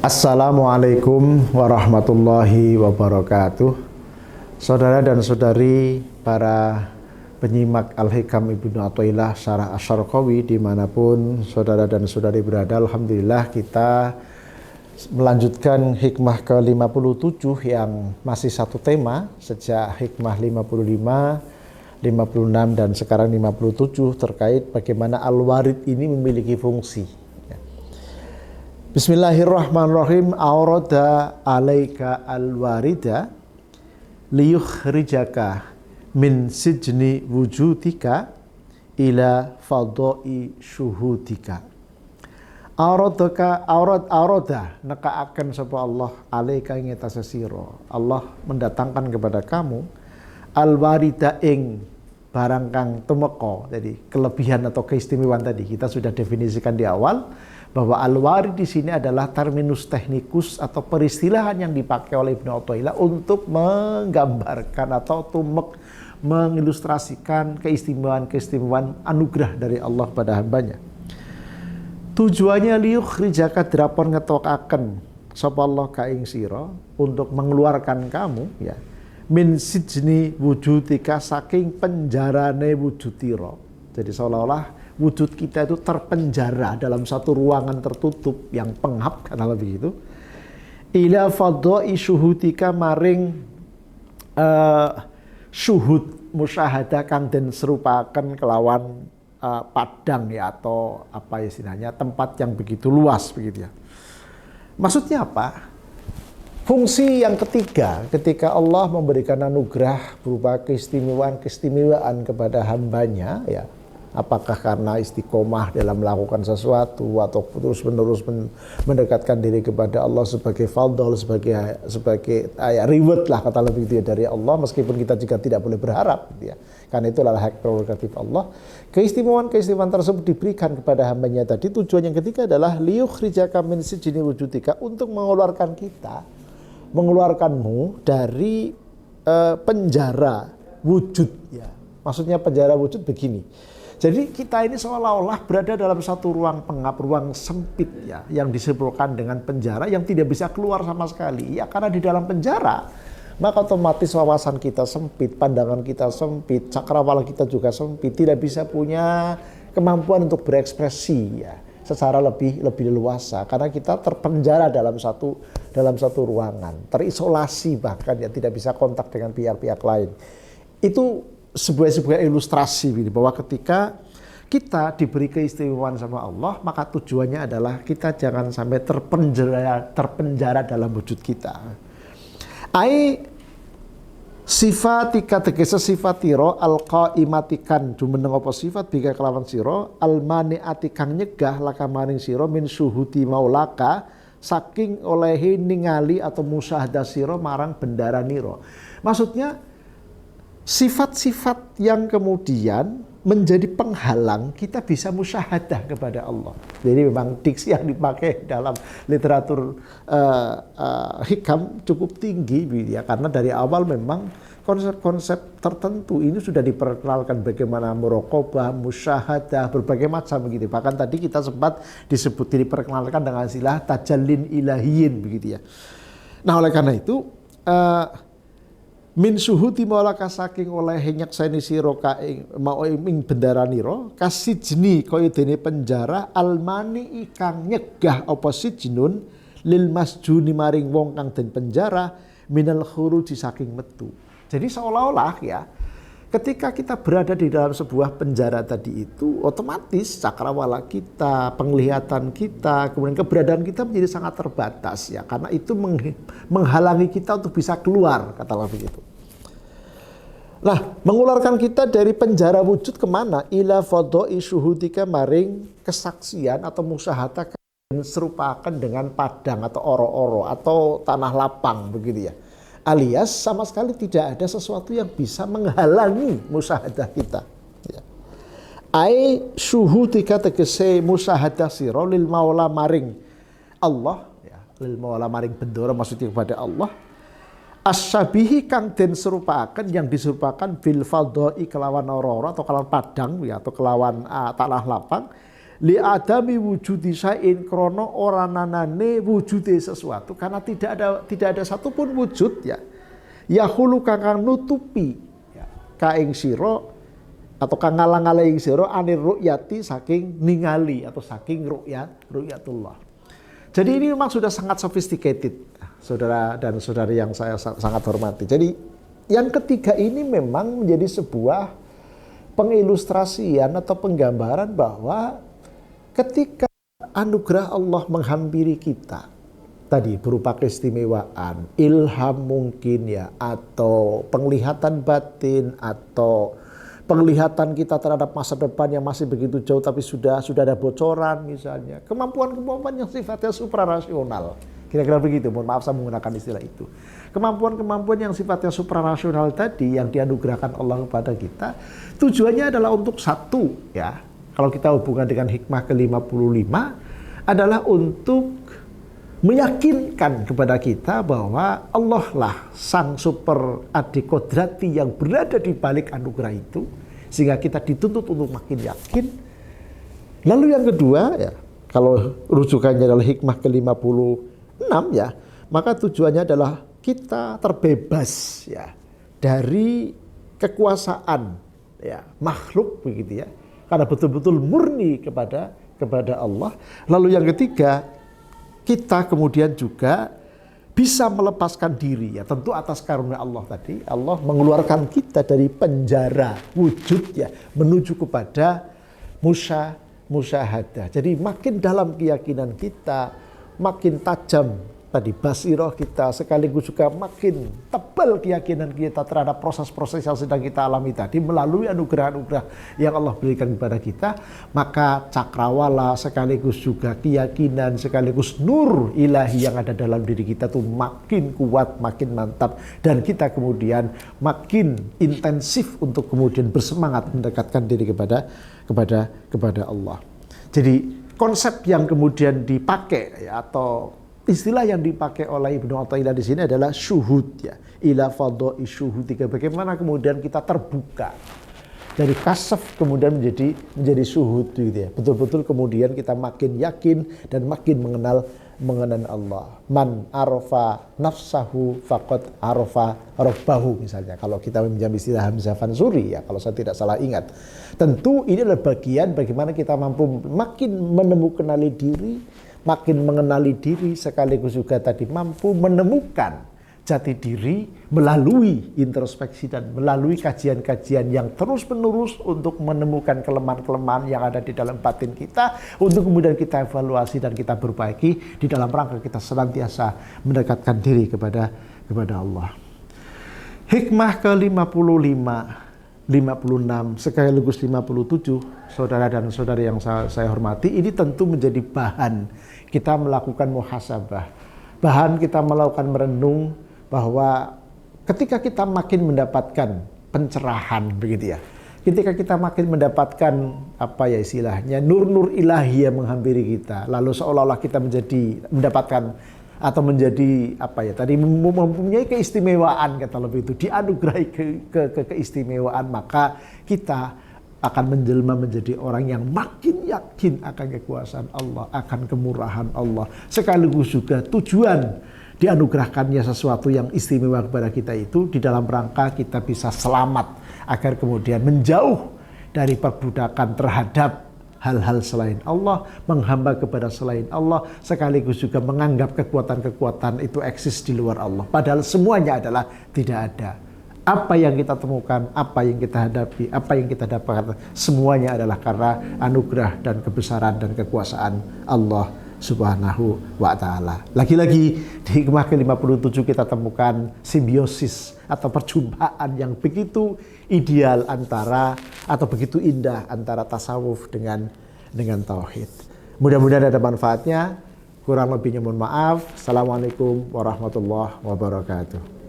Assalamualaikum warahmatullahi wabarakatuh. Saudara dan saudari para penyimak Al-Hikam Ibnu Athaillah Syarah Asy-Syarqawi dimanapun saudara dan saudari berada, alhamdulillah kita melanjutkan hikmah ke-57 yang masih satu tema sejak hikmah 55, 56 dan sekarang 57 terkait bagaimana al-warid ini memiliki fungsi. Bismillahirrahmanirrahim. Aurada alaika al-warida liyukhrijaka min sijni wujudika ila fadai syuhudika. Aurada nekaaken sapa Allah alaika ing atase sira. Allah mendatangkan kepada kamu al-warida ing barang kang tumeka. Jadi kelebihan atau keistimewaan tadi kita sudah definisikan di awal bahwa al-warid di sini adalah terminus technicus atau peristilahan yang dipakai oleh Ibnu Athaillah untuk menggambarkan atau mengilustrasikan keistimewaan anugerah dari Allah pada hambanya. Tujuannya liyukhrijaka drapon ngetokaken sapa Allah ka ing sira untuk mengeluarkan kamu ya min sijni wujudika saking penjarane wujudira. Jadi seolah-olah wujud kita itu terpenjara dalam satu ruangan tertutup yang pengap, katakanlah begitu. Ila fadai syuhudika maring syuhud musyahadah kang den serupaken kelawan padang ya, atau apa istilahnya, tempat yang begitu luas begitu ya. Maksudnya apa? Fungsi yang ketiga ketika Allah memberikan anugerah berupa keistimewaan kepada hambanya ya, apakah karena istiqomah dalam melakukan sesuatu atau terus-menerus mendekatkan diri kepada Allah sebagai fadl, sebagai reward lah kata lebih itu ya dari Allah, meskipun kita juga tidak boleh berharap gitu ya. Karena itu adalah hak prerogatif Allah. Keistimewaan tersebut diberikan kepada hambanya tadi. Tujuan yang ketiga adalah liyukhrijaka min sijni wujudika, untuk mengeluarkanmu dari penjara wujud ya. Maksudnya penjara wujud begini. Jadi kita ini seolah-olah berada dalam satu ruang pengap, ruang sempit ya, yang disebutkan dengan penjara yang tidak bisa keluar sama sekali. Ya karena di dalam penjara, maka otomatis wawasan kita sempit, pandangan kita sempit, cakrawala kita juga sempit, tidak bisa punya kemampuan untuk berekspresi ya secara lebih leluasa karena kita terpenjara dalam satu ruangan, terisolasi bahkan ya, tidak bisa kontak dengan pihak-pihak lain. Itu sebuah ilustrasi bahwa ketika kita diberi keistimewaan sama Allah, maka tujuannya adalah kita jangan sampai terpenjara dalam wujud kita. Sifatika tegese sifatira alqaimatikan jumeneng apa sifat bika kelawan sira almaniati kang nyegah laka maring sira min syuhudi maulaka saking olehe ningali atau musyahadah sira marang bendaranira. Maksudnya sifat-sifat yang kemudian menjadi penghalang kita bisa musyahadah kepada Allah. Jadi memang diksi yang dipakai dalam literatur hikam cukup tinggi ya, karena dari awal memang konsep-konsep tertentu ini sudah diperkenalkan, bagaimana muraqabah, musyahadah, berbagai macam begitu. Bahkan tadi kita sempat diperkenalkan dengan istilah tajallin ilahiyin begitu ya. Nah oleh karena itu min suhuti maulaka saking oleh nyakseni sira ka ing bendaranira kasijni kaya dene penjara almani ikang nyegah apa sijnun lil masjuni maring wong kang den penjara minal khuruji saking metu. Jadi seolah-olah ya ketika kita berada di dalam sebuah penjara tadi itu otomatis cakrawala kita, penglihatan kita, kemudian keberadaan kita menjadi sangat terbatas ya, karena itu menghalangi kita untuk bisa keluar, katakanlah begitu. Nah, mengeluarkan kita dari penjara wujud kemana? Ila fadai syuhudika maring kesaksian atau musyahadah serupakan dengan padang atau oro-oro atau tanah lapang begitu ya. Alias sama sekali tidak ada sesuatu yang bisa menghalangi musyahadah kita ya. Syuhudika tegese musyahadah sira lil maula maring Allah ya, lil maula maring bendoro maksudnya kepada Allah asyabihi kang den serupakan, yang diserupakan bil fadai kelawan oro-oro atau kelawan padang ya, atau kelawan tanah lapang li adami wujudi syai'in krana ora nanane wujude sesuatu, karena tidak ada satupun wujud ya yahulu kang nutupi ya kaing sira atau kang ngalang-alangi sira anir ru'yati saking ningali atau saking ru'yatullah. Jadi ini memang sudah sangat sophisticated, saudara dan saudari yang saya sangat hormati. Jadi yang ketiga ini memang menjadi sebuah pengilustrasian atau penggambaran bahwa ketika anugerah Allah menghampiri kita, tadi berupa keistimewaan, ilham mungkin ya, atau penglihatan batin, atau penglihatan kita terhadap masa depan yang masih begitu jauh tapi sudah ada bocoran misalnya, kemampuan-kemampuan yang sifatnya suprarasional, kira-kira begitu, mohon maaf saya menggunakan istilah itu. Kemampuan-kemampuan yang sifatnya suprarasional tadi yang dianugerahkan Allah kepada kita, tujuannya adalah untuk satu ya, kalau kita hubungkan dengan hikmah ke-55 adalah untuk meyakinkan kepada kita bahwa Allah lah sang super adikodrati yang berada di balik anugerah itu, sehingga kita dituntut untuk makin yakin. Lalu yang kedua ya, kalau rujukannya adalah hikmah ke-56 ya, maka tujuannya adalah kita terbebas ya dari kekuasaan ya makhluk begitu ya, karena betul-betul murni kepada Allah. Lalu yang ketiga, kita kemudian juga bisa melepaskan diri ya, tentu atas karunia Allah tadi. Allah mengeluarkan kita dari penjara wujud ya, menuju kepada musyahadah. Jadi makin dalam keyakinan kita, makin tajam tadi basiroh kita, sekaligus juga makin tebal keyakinan kita terhadap proses-proses yang sedang kita alami tadi melalui anugerah-anugerah yang Allah berikan kepada kita. Maka cakrawala sekaligus juga keyakinan sekaligus nur ilahi yang ada dalam diri kita tuh makin kuat, makin mantap, dan kita kemudian makin intensif untuk kemudian bersemangat mendekatkan diri kepada Allah. Jadi konsep yang kemudian dipakai ya, atau istilah yang dipakai oleh Ibnu Athaillah di sini adalah syuhud ya, ila fadha'i syuhudika. Bagaimana kemudian kita terbuka dari kasaf kemudian menjadi syuhud gitu ya. Betul-betul kemudian kita makin yakin dan makin mengenal Allah. Man arafa nafsahu faqad arafa rabbahu misalnya. Kalau kita meminjam istilah Hamzah Fansuri ya, kalau saya tidak salah ingat. Tentu ini adalah bagian bagaimana kita mampu makin menemukan diri, makin mengenali diri, sekaligus juga tadi mampu menemukan jati diri melalui introspeksi dan melalui kajian-kajian yang terus-menerus untuk menemukan kelemahan-kelemahan yang ada di dalam batin kita, untuk kemudian kita evaluasi dan kita perbaiki di dalam rangka kita senantiasa mendekatkan diri kepada Allah. Hikmah ke-55, 56, sekaligus 57, saudara dan saudari yang saya hormati, ini tentu menjadi bahan kita melakukan muhasabah, bahan kita melakukan merenung bahwa ketika kita makin mendapatkan pencerahan begitu ya, ketika kita makin mendapatkan apa ya istilahnya nur-nur ilahi yang menghampiri kita, lalu seolah-olah kita mendapatkan atau menjadi apa ya tadi mempunyai keistimewaan, kata lebih itu dianugerahi keistimewaan, maka kita akan menjelma menjadi orang yang makin yakin akan kekuasaan Allah, akan kemurahan Allah, sekaligus juga tujuan dianugerahkannya sesuatu yang istimewa kepada kita itu di dalam rangka kita bisa selamat agar kemudian menjauh dari perbudakan terhadap hal-hal selain Allah, menghamba kepada selain Allah, sekaligus juga menganggap kekuatan-kekuatan itu eksis di luar Allah. Padahal semuanya adalah tidak ada. Apa yang kita temukan, apa yang kita hadapi, apa yang kita dapatkan, semuanya adalah karena anugerah dan kebesaran dan kekuasaan Allah Subhanahu wa ta'ala. Lagi-lagi di hikmah ke-57 kita temukan simbiosis atau perjumpaan yang begitu ideal antara atau begitu indah antara tasawuf dengan tauhid. Mudah-mudahan ada manfaatnya. Kurang lebihnya mohon maaf. Assalamualaikum warahmatullahi wabarakatuh.